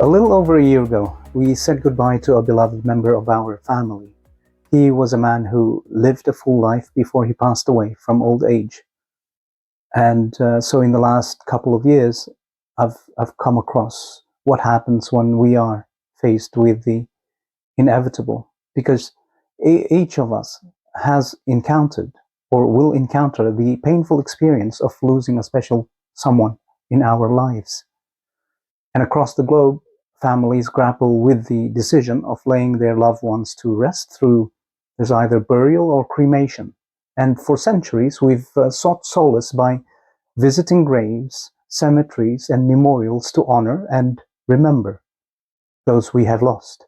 little over a year ago, we said goodbye to a beloved member of our family. He was a man who lived a full life before he passed away from old age. And so in the last couple of years, I've come across what happens when we are faced with the inevitable, because each of us has encountered or will encounter the painful experience of losing a special someone in our lives. And across the globe, families grapple with the decision of laying their loved ones to rest through there's either burial or cremation. And for centuries, we've sought solace by visiting graves, cemeteries, and memorials to honor and remember those we have lost.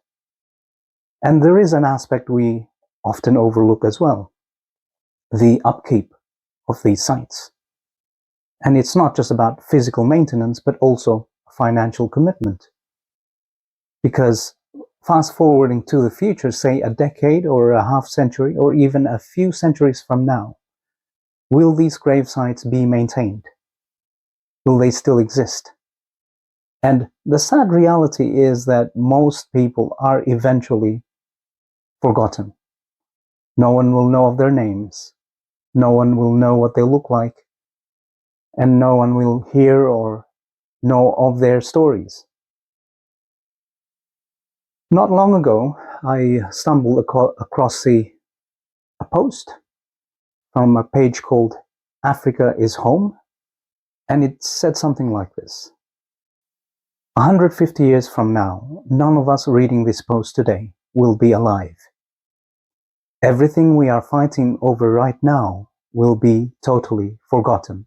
And there is an aspect we often overlook as well, the upkeep of these sites. And it's not just about physical maintenance, but also financial commitment. Because fast forwarding to the future, say a decade or a half century, or even a few centuries from now, will these grave sites be maintained? Will they still exist? And the sad reality is that most people are eventually forgotten. No one will know of their names. No one will know what they look like. And no one will hear or know of their stories. Not long ago, I stumbled across a post from a page called Africa is Home, and it said something like this. 150 years from now, none of us reading this post today will be alive. Everything we are fighting over right now will be totally forgotten.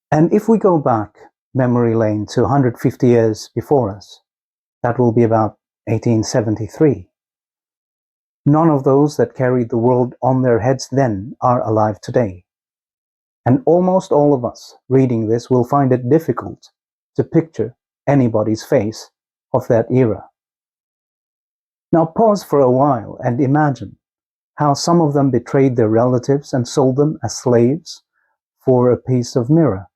And if we go back memory lane to 150 years before us, that will be about 1873. None of those that carried the world on their heads then are alive today. And almost all of us reading this will find it difficult to picture anybody's face of that era. Now pause for a while and imagine how some of them betrayed their relatives and sold them as slaves for a piece of mirror.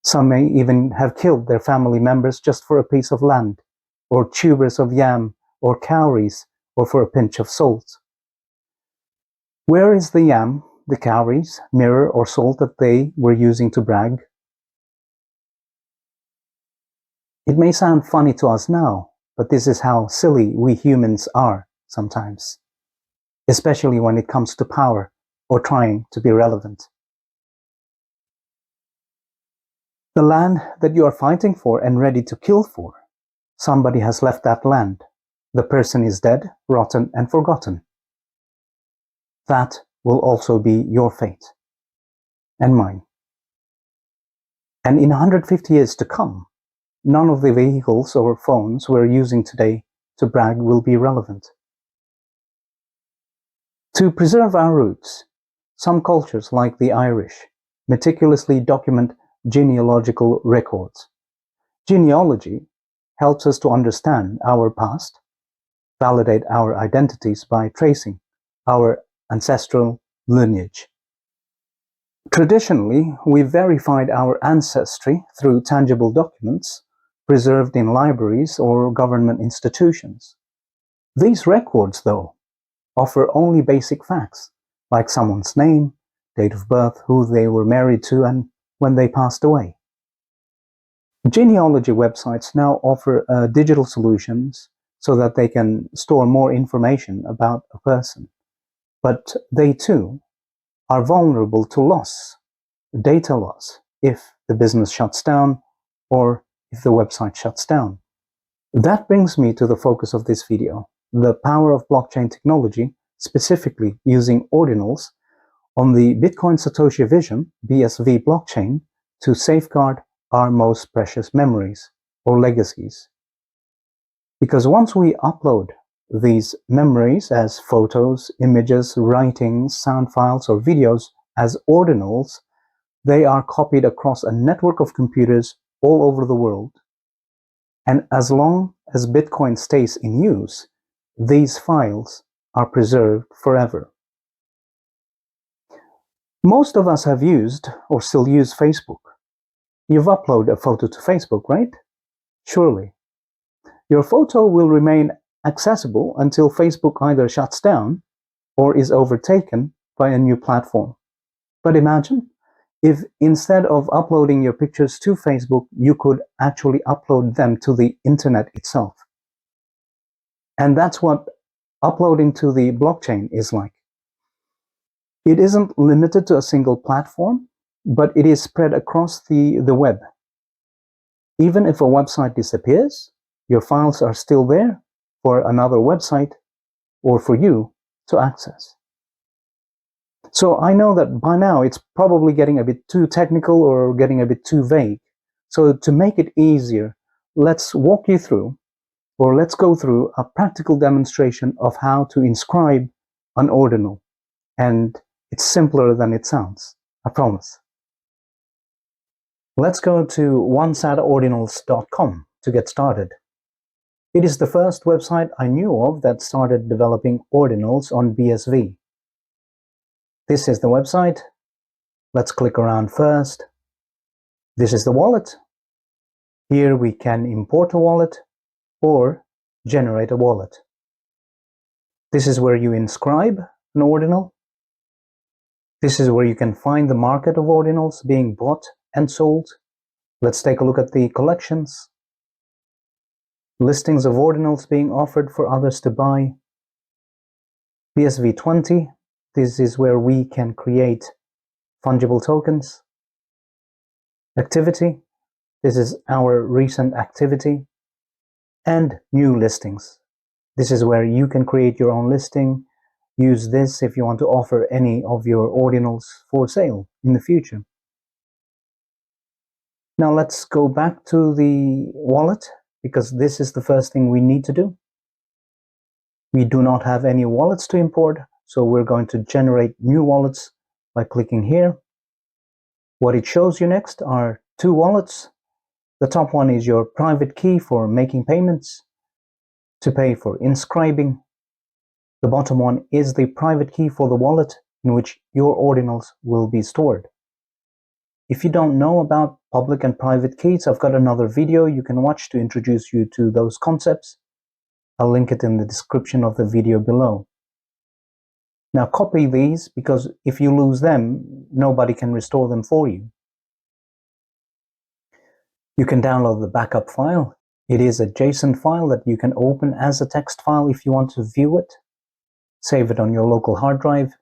Some may even have killed their family members just for a piece of land, or tubers of yam, or cowries, or for a pinch of salt. Where is the yam, the cowries, mirror, or salt that they were using to brag? It may sound funny to us now, but this is how silly we humans are sometimes, especially when it comes to power or trying to be relevant. The land that you are fighting for and ready to kill for, somebody has left that land. The person is dead, rotten, and forgotten. That will also be your fate, and mine. And in 150 years to come, none of the vehicles or phones we're using today to brag will be relevant. To preserve our roots, some cultures, like the Irish, meticulously document genealogical records. Genealogy helps us to understand our past, validate our identities by tracing our ancestral lineage. Traditionally, we verified our ancestry through tangible documents preserved in libraries or government institutions. These records, though, offer only basic facts, like someone's name, date of birth, who they were married to, and when they passed away. Genealogy websites now offer digital solutions so that they can store more information about a person. But they too are vulnerable to loss, data loss, if the business shuts down or if the website shuts down. That brings me to the focus of this video, the power of blockchain technology, specifically using ordinals on the Bitcoin Satoshi Vision, BSV Blockchain, to safeguard our most precious memories, or legacies. Because once we upload these memories as photos, images, writings, sound files, or videos as ordinals, they are copied across a network of computers all over the world. And as long as Bitcoin stays in use, these files are preserved forever. Most of us have used or still use Facebook. You've uploaded a photo to Facebook, right? Surely. Your photo will remain accessible until Facebook either shuts down or is overtaken by a new platform. But imagine if instead of uploading your pictures to Facebook, you could actually upload them to the internet itself. And that's what uploading to the blockchain is like. It isn't limited to a single platform, but it is spread across the web. Even if a website disappears, your files are still there for another website or for you to access. So I know that by now it's probably getting a bit too technical or getting a bit too vague. So to make it easier, let's walk you through, or let's go through a practical demonstration of how to inscribe an ordinal. And it's simpler than it sounds, I promise. Let's go to onesatordinals.com to get started. It is the first website I knew of that started developing ordinals on BSV. This is the website. Let's click around first. This is the wallet. Here we can import a wallet or generate a wallet. This is where you inscribe an ordinal. This is where you can find the market of ordinals being bought and sold. Let's take a look at the collections. Listings of ordinals being offered for others to buy. BSV 20. This is where we can create fungible tokens. Activity. This is our recent activity. And new listings. This is where you can create your own listing. Use this if you want to offer any of your ordinals for sale in the future. Now let's go back to the wallet, because this is the first thing we need to do. We do not have any wallets to import, so we're going to generate new wallets by clicking here. What it shows you next are two wallets. The top one is your private key for making payments, to pay for inscribing. The bottom one is the private key for the wallet in which your ordinals will be stored. If you don't know about public and private keys, I've got another video you can watch to introduce you to those concepts. I'll link it in the description of the video below. Now copy these, because if you lose them, nobody can restore them for you. You can download the backup file. It is a JSON file that you can open as a text file if you want to view it. Save it on your local hard drive.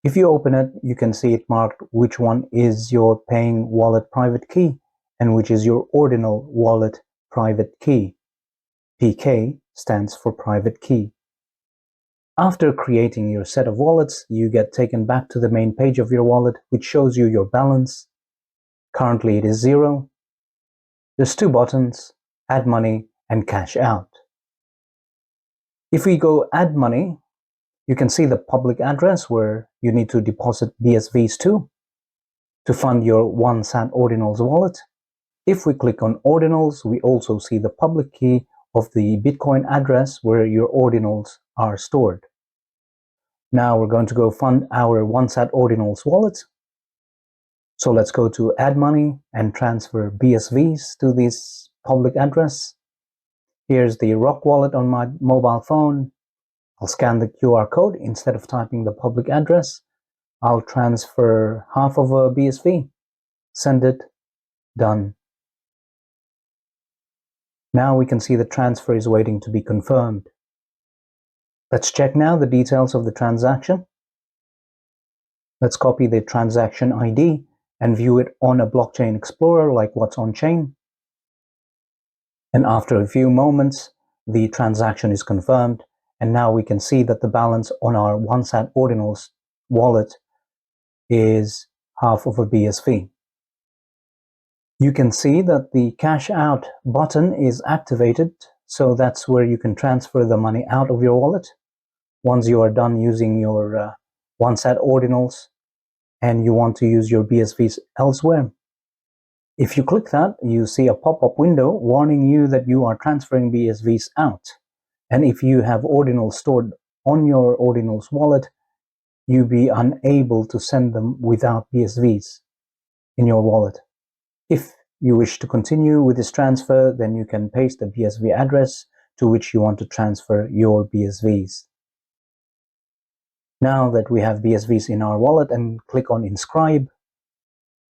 If you open it, you can see it marked which one is your paying wallet private key and which is your ordinal wallet private key. PK stands for private key. After creating your set of wallets, you get taken back to the main page of your wallet, which shows you your balance. Currently it is 0. There's two buttons, add money and cash out. If we go add money, you can see the public address where you need to deposit BSVs to fund your OneSat Ordinals wallet. If we click on Ordinals, we also see the public key of the Bitcoin address where your ordinals are stored. Now we're going to go fund our OneSat Ordinals wallet. So let's go to add money and transfer BSVs to this public address. Here's the Rock wallet on my mobile phone. I'll scan the QR code instead of typing the public address. I'll transfer half of a BSV. Send it. Done. Now we can see the transfer is waiting to be confirmed. Let's check now the details of the transaction. Let's copy the transaction ID and view it on a blockchain explorer like what's on chain. And after a few moments, the transaction is confirmed. And now we can see that the balance on our OneSat Ordinals wallet is half of a BSV. You can see that the cash out button is activated, so that's where you can transfer the money out of your wallet once you are done using your OneSat Ordinals and you want to use your BSVs elsewhere. If you click that, you see a pop-up window warning you that you are transferring BSVs out. And if you have ordinals stored on your ordinals wallet, you'll be unable to send them without BSVs in your wallet. If you wish to continue with this transfer, then you can paste the BSV address to which you want to transfer your BSVs. Now that we have BSVs in our wallet and click on inscribe,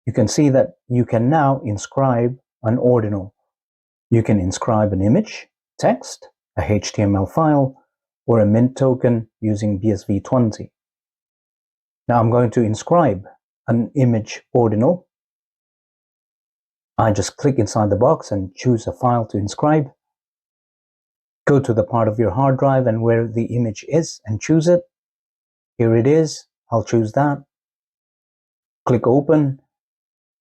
you can see that you can now inscribe an ordinal. You can inscribe an image, text, a HTML file, or a mint token using BSV20. Now I'm going to inscribe an image ordinal. I just click inside the box and choose a file to inscribe. Go to the part of your hard drive and where the image is and choose it. Here it is. I'll choose that. Click open.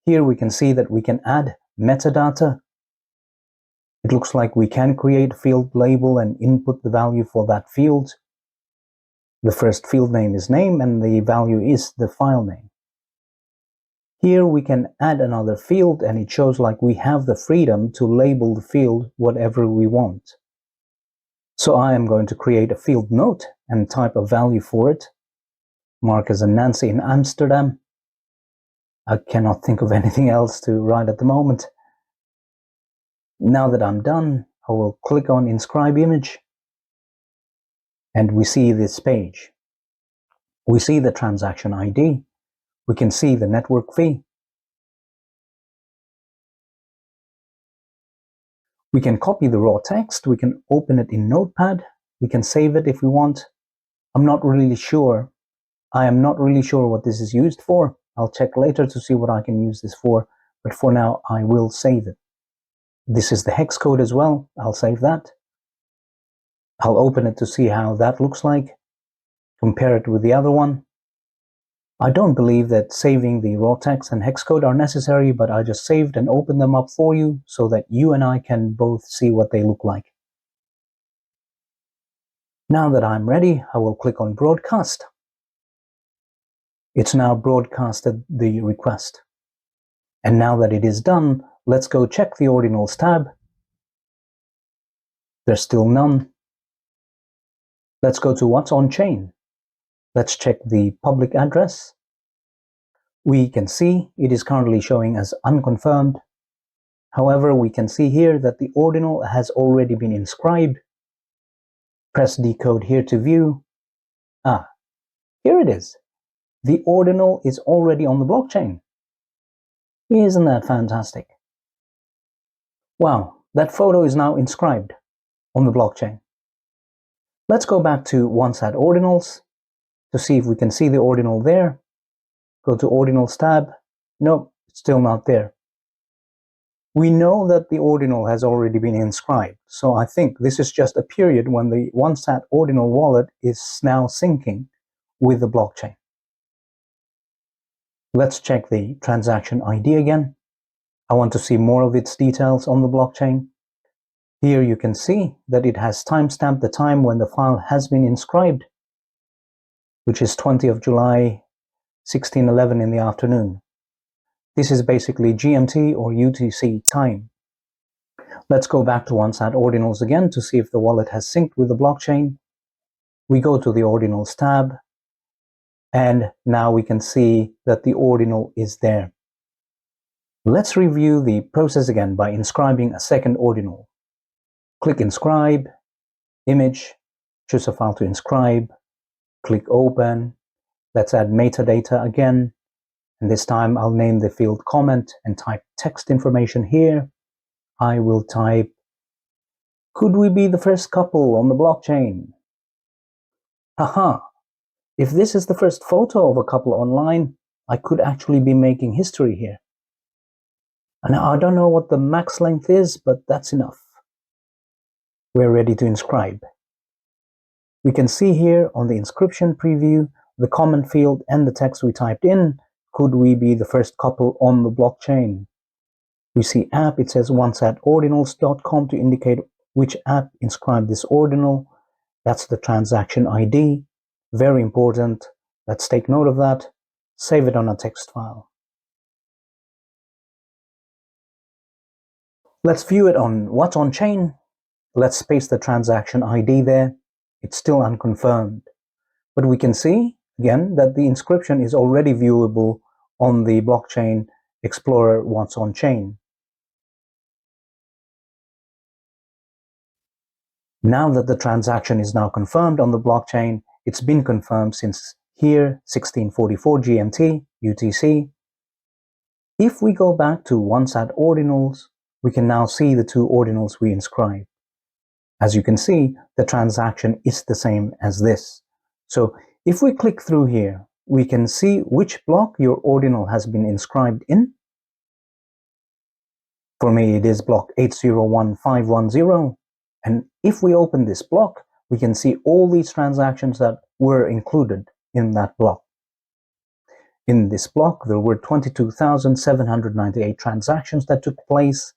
Here we can see that we can add metadata. It looks like we can create a field label and input the value for that field. The first field name is name and the value is the file name. Here we can add another field and it shows like we have the freedom to label the field whatever we want. So I am going to create a field note and type a value for it. Mark as a Nancy in Amsterdam. I cannot think of anything else to write at the moment. Now that I'm done, I will click on inscribe image and we see this page. We see the transaction ID. We can see the network fee. We can copy the raw text. We can open it in Notepad. We can save it if we want. I'm not really sure. I am not really sure what this is used for. I'll check later to see what I can use this for. But for now, I will save it. This is the hex code as well. I'll save that. I'll open it to see how that looks like. Compare it with the other one. I don't believe that saving the raw text and hex code are necessary, but I just saved and opened them up for you so that you and I can both see what they look like. Now that I'm ready, I will click on broadcast. It's now broadcasted the request. And now that it is done, let's go check the Ordinals tab. There's still none. Let's go to what's on chain. Let's check the public address. We can see it is currently showing as unconfirmed. However, we can see here that the ordinal has already been inscribed. Press decode here to view. Here it is. The ordinal is already on the blockchain. Isn't that fantastic? Wow, that photo is now inscribed on the blockchain. Let's go back to once at ordinals to see if we can see the ordinal there. Go to Ordinals tab. Nope, it's still not there. We know that the ordinal has already been inscribed, so I think this is just a period when the OneSat ordinal wallet is now syncing with the blockchain. Let's check the transaction ID again. I want to see more of its details on the blockchain. Here you can see that it has timestamped the time when the file has been inscribed, which is 20th of July, 1611 in the afternoon. This is basically GMT or UTC time. Let's go back to OneSat Ordinals again to see if the wallet has synced with the blockchain. We go to the Ordinals tab, and now we can see that the ordinal is there. Let's review the process again by inscribing a second ordinal. Click Inscribe, Image, choose a file to inscribe, click Open. Let's add metadata again, and this time I'll name the field comment and type text information here. I will type, could we be the first couple on the blockchain? Haha, if this is the first photo of a couple online, I could actually be making history here. And I don't know what the max length is, but that's enough. We're ready to inscribe. We can see here on the inscription preview, the comment field and the text we typed in, could we be the first couple on the blockchain? We see app, it says once at ordinals.com to indicate which app inscribed this ordinal. That's the transaction ID. Very important. Let's take note of that. Save it on a text file. Let's view it on what's on chain. Let's paste the transaction ID there. It's still unconfirmed. But we can see, again, that the inscription is already viewable on the blockchain explorer what's on chain. Now that the transaction is now confirmed on the blockchain, it's been confirmed since here, 1644 GMT, UTC. If we go back to once at ordinals, we can now see the two ordinals we inscribed. As you can see, the transaction is the same as this. So if we click through here, we can see which block your ordinal has been inscribed in. For me, it is block 801510. And if we open this block, we can see all these transactions that were included in that block. In this block, there were 22,798 transactions that took place.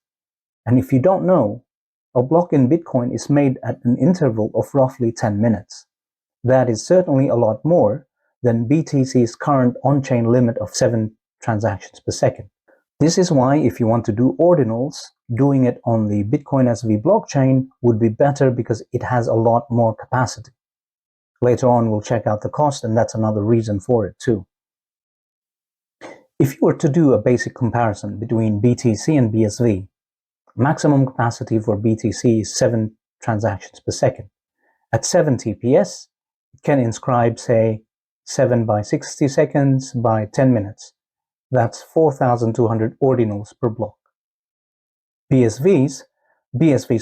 And if you don't know, a block in Bitcoin is made at an interval of roughly 10 minutes. That is certainly a lot more than BTC's current on-chain limit of 7 transactions per second. This is why if you want to do ordinals, doing it on the Bitcoin SV blockchain would be better because it has a lot more capacity. Later on, we'll check out the cost, and that's another reason for it too. If you were to do a basic comparison between BTC and BSV, maximum capacity for BTC is 7 transactions per second. At 7 TPS, it can inscribe, say, 7 by 60 seconds by 10 minutes. That's 4,200 ordinals per block. BSV's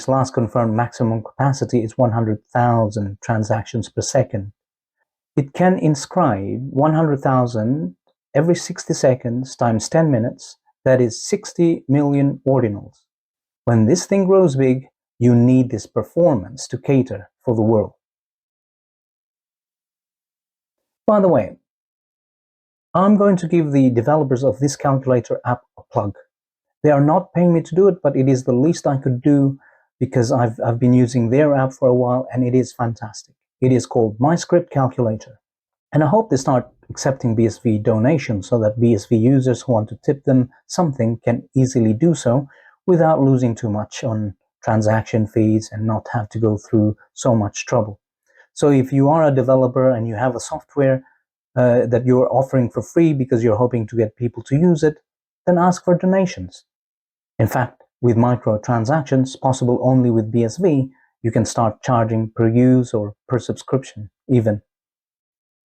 last confirmed maximum capacity is 100,000 transactions per second. It can inscribe 100,000 every 60 seconds times 10 minutes. That is 60 million ordinals. When this thing grows big, you need this performance to cater for the world. By the way, I'm going to give the developers of this calculator app a plug. They are not paying me to do it, but it is the least I could do because I've been using their app for a while and it is fantastic. It is called MyScript Calculator. And I hope they start accepting BSV donations so that BSV users who want to tip them something can easily do so without losing too much on transaction fees and not have to go through so much trouble. So if you are a developer and you have a software that you're offering for free because you're hoping to get people to use it, then ask for donations. In fact, with microtransactions possible only with BSV, you can start charging per use or per subscription even.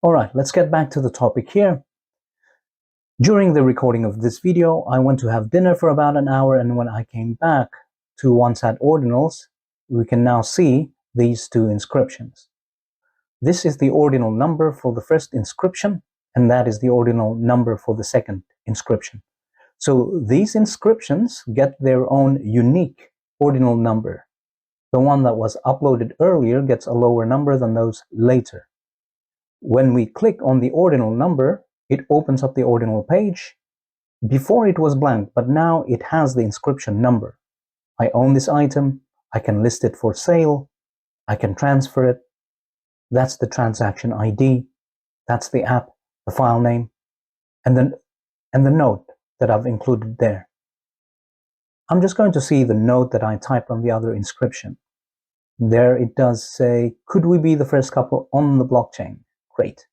Alright, let's get back to the topic here. During the recording of this video, I went to have dinner for about an hour, and when I came back to once at ordinals, we can now see these two inscriptions. This is the ordinal number for the first inscription, and that is the ordinal number for the second inscription. So these inscriptions get their own unique ordinal number. The one that was uploaded earlier gets a lower number than those later. When we click on the ordinal number, it opens up the ordinal page. Before it was blank, but now it has the inscription number. I own this item, I can list it for sale, I can transfer it. That's the transaction ID, that's the app, the file name, and the note that I've included there. I'm just going to see the note that I typed on the other inscription. There it does say, could we be the first couple on the blockchain? Great.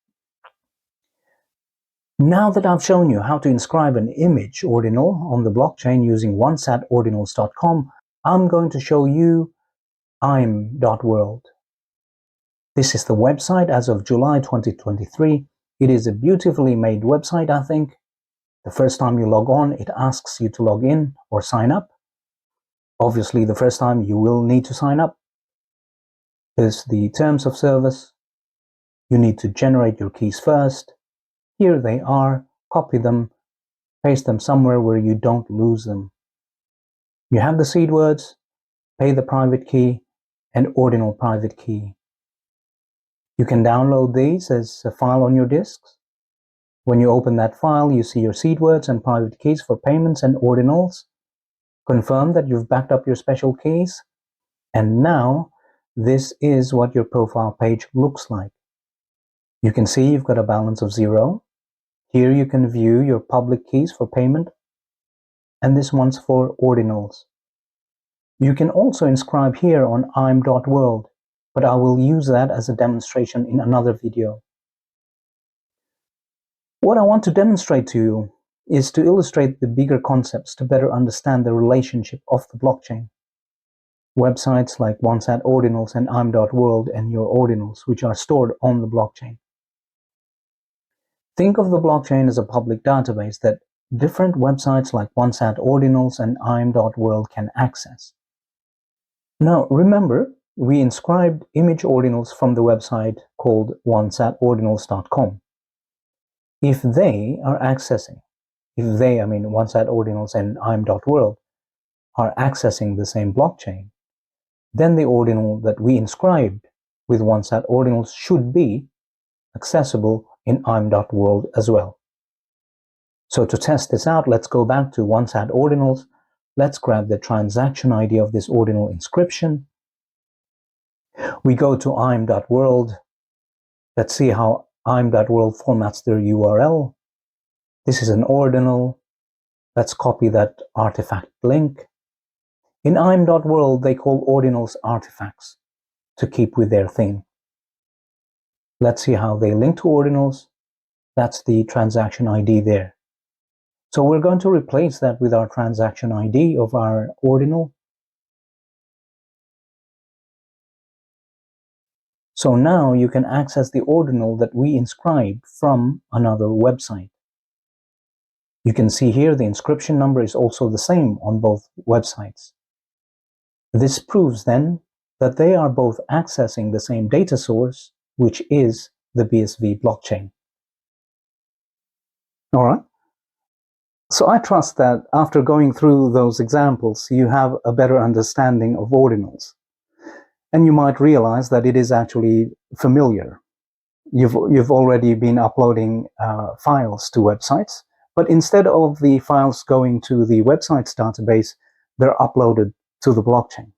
Now that I've shown you how to inscribe an image ordinal on the blockchain using onceatordinals.com, I'm going to show you Aym.World. This is the website as of July 2023. It is a beautifully made website, I think. The first time you log on, it asks you to log in or sign up. Obviously, the first time you will need to sign up. There's the terms of service. You need to generate your keys first. Here they are. Copy them, paste them somewhere where you don't lose them. You have the seed words, pay the private key, and ordinal private key. You can download these as a file on your disks. When you open that file, you see your seed words and private keys for payments and ordinals. Confirm that you've backed up your special keys. And now, this is what your profile page looks like. You can see you've got a balance of 0. Here you can view your public keys for payment. And this one's for ordinals. You can also inscribe here on Aym.World, but I will use that as a demonstration in another video. What I want to demonstrate to you is to illustrate the bigger concepts to better understand the relationship of the blockchain. websites like ones at Ordinals and Aym.World and your Ordinals, which are stored on the blockchain. Think of the blockchain as a public database that different websites like ones at Ordinals and Aym.World can access. Now remember, we inscribed image ordinals from the website called onesatordinals.com. If they are accessing, I mean ones at Ordinals and Aym.World, are accessing the same blockchain, then the ordinal that we inscribed with ones at Ordinals should be accessible in Aym.World as well. So to test this out, let's go back to ones at Ordinals. Let's grab the transaction ID of this ordinal inscription. We go to Aym.World. Let's see how Aym.World formats their URL. This is an ordinal. Let's copy that artifact link. In Aym.World, they call ordinals artifacts to keep with their theme. Let's see how they link to ordinals. That's the transaction ID there. So we're going to replace that with our transaction ID of our ordinal. So now you can access the ordinal that we inscribed from another website. You can see here the inscription number is also the same on both websites. This proves then that they are both accessing the same data source, which is the BSV blockchain. All right. So I trust that after going through those examples, you have a better understanding of ordinals. And you might realize that it is actually familiar. You've already been uploading files to websites, but instead of the files going to the website's database, they're uploaded to the blockchain.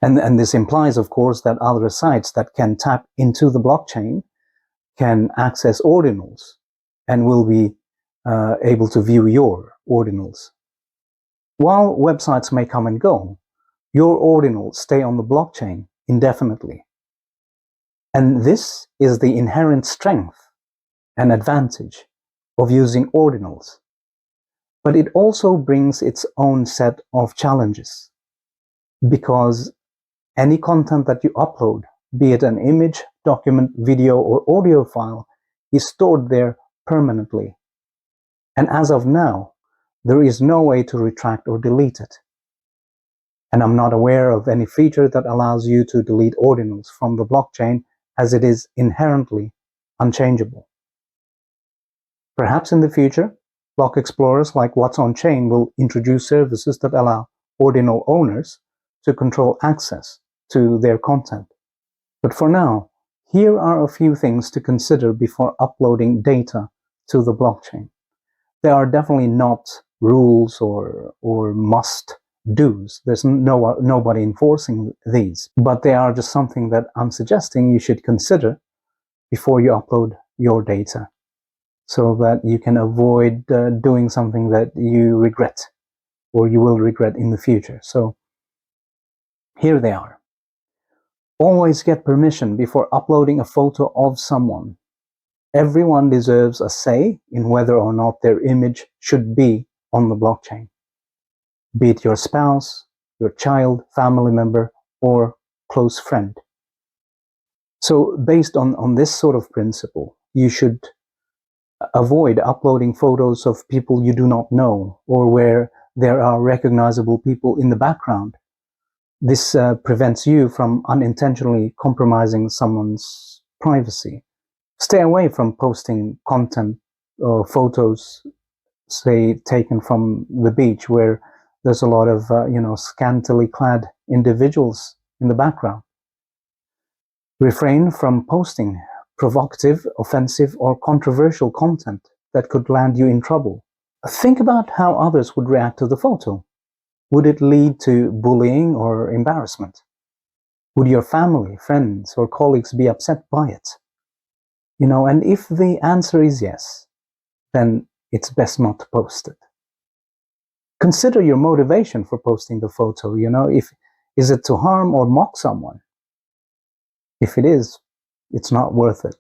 And this implies, of course, that other sites that can tap into the blockchain can access ordinals and will be able to view your ordinals. While websites may come and go, your ordinals stay on the blockchain indefinitely. And this is the inherent strength and advantage of using ordinals. But it also brings its own set of challenges, because any content that you upload, be it an image, document, video, or audio file, is stored there permanently. And as of now, there is no way to retract or delete it. And I'm not aware of any feature that allows you to delete ordinals from the blockchain, as it is inherently unchangeable. Perhaps in the future, block explorers like What's on Chain will introduce services that allow ordinal owners to control access to their content. But for now, here are a few things to consider before uploading data to the blockchain. There are definitely not rules or must-dos. There's nobody enforcing these, but they are just something that I'm suggesting you should consider before you upload your data, so that you can avoid doing something that you regret or you will regret in the future. So here they are. Always get permission before uploading a photo of someone. Everyone deserves a say in whether or not their image should be on the blockchain, be it your spouse, your child, family member, or close friend. So based on this sort of principle, you should avoid uploading photos of people you do not know or where there are recognizable people in the background. This prevents you from unintentionally compromising someone's privacy. Stay away from posting content or photos, say, taken from the beach where there's a lot of, scantily clad individuals in the background. Refrain from posting provocative, offensive, or controversial content that could land you in trouble. Think about how others would react to the photo. Would it lead to bullying or embarrassment? Would your family, friends, or colleagues be upset by it? And if the answer is yes, then it's best not to post it. Consider your motivation for posting the photo. Is it to harm or mock someone? If it is, it's not worth it.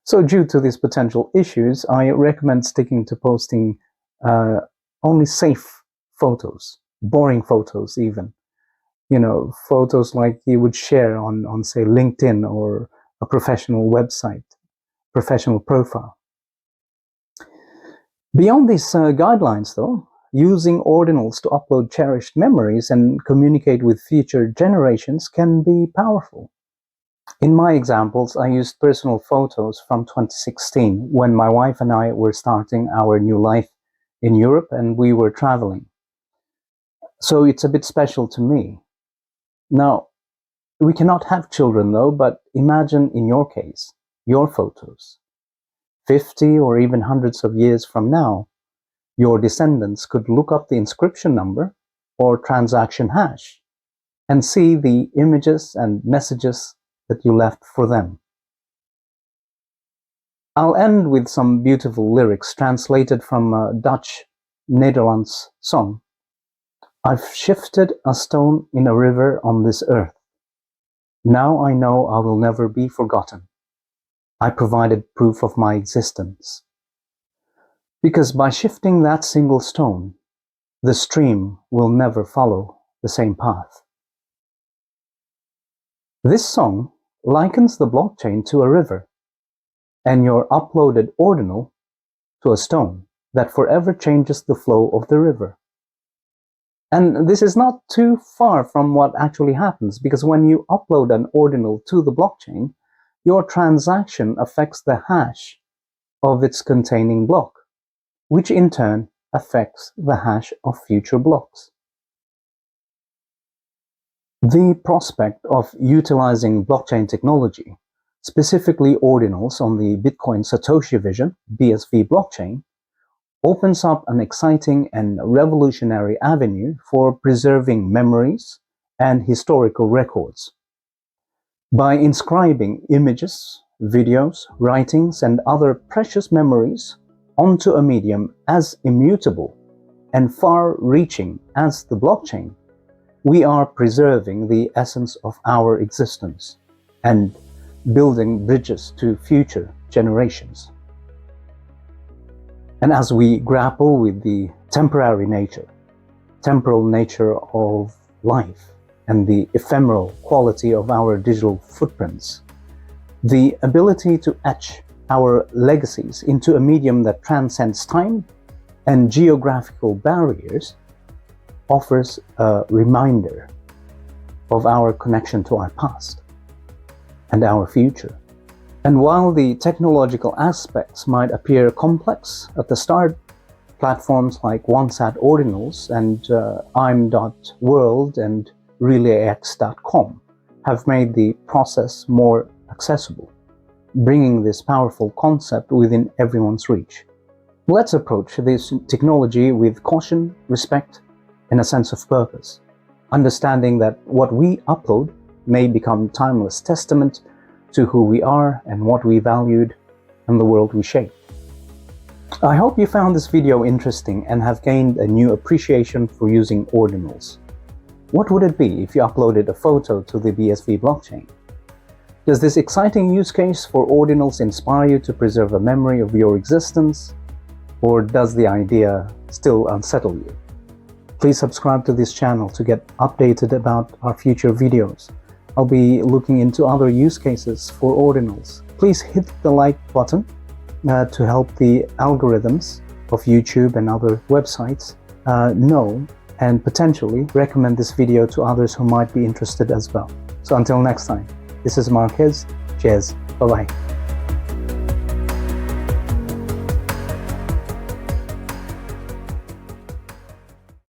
So due to these potential issues, I recommend sticking to posting only safe photos boring photos even. You know, photos like you would share on say, LinkedIn or a professional website, professional profile. Beyond these guidelines, though, using ordinals to upload cherished memories and communicate with future generations can be powerful. In my examples, I used personal photos from 2016 when my wife and I were starting our new life in Europe and we were traveling. So it's a bit special to me. Now, we cannot have children though, but imagine in your case, your photos. 50 or even hundreds of years from now, your descendants could look up the inscription number or transaction hash and see the images and messages that you left for them. I'll end with some beautiful lyrics translated from a Dutch Netherlands song. I've shifted a stone in a river on this earth. Now I know I will never be forgotten. I provided proof of my existence. Because by shifting that single stone, the stream will never follow the same path. This song likens the blockchain to a river, and your uploaded ordinal to a stone that forever changes the flow of the river. And this is not too far from what actually happens, because when you upload an ordinal to the blockchain, your transaction affects the hash of its containing block, which in turn affects the hash of future blocks. The prospect of utilizing blockchain technology, specifically ordinals on the Bitcoin Satoshi Vision, BSV Blockchain, opens up an exciting and revolutionary avenue for preserving memories and historical records. By inscribing images, videos, writings, and other precious memories onto a medium as immutable and far-reaching as the blockchain, we are preserving the essence of our existence and building bridges to future generations. And as we grapple with the temporal nature of life and the ephemeral quality of our digital footprints, the ability to etch our legacies into a medium that transcends time and geographical barriers offers a reminder of our connection to our past and our future. And while the technological aspects might appear complex at the start, platforms like OneSat Ordinals and Aym.World and relayx.com have made the process more accessible, bringing this powerful concept within everyone's reach. Let's approach this technology with caution, respect, and a sense of purpose, understanding that what we upload may become timeless testament to who we are and what we valued and the world we shape. I hope you found this video interesting and have gained a new appreciation for using ordinals. What would it be if you uploaded a photo to the BSV blockchain? Does this exciting use case for ordinals inspire you to preserve a memory of your existence? Or does the idea still unsettle you? Please subscribe to this channel to get updated about our future videos. I'll be looking into other use cases for ordinals. Please hit the like button to help the algorithms of YouTube and other websites know and potentially recommend this video to others who might be interested as well. So until next time, this is Marquez. Cheers. Bye-bye.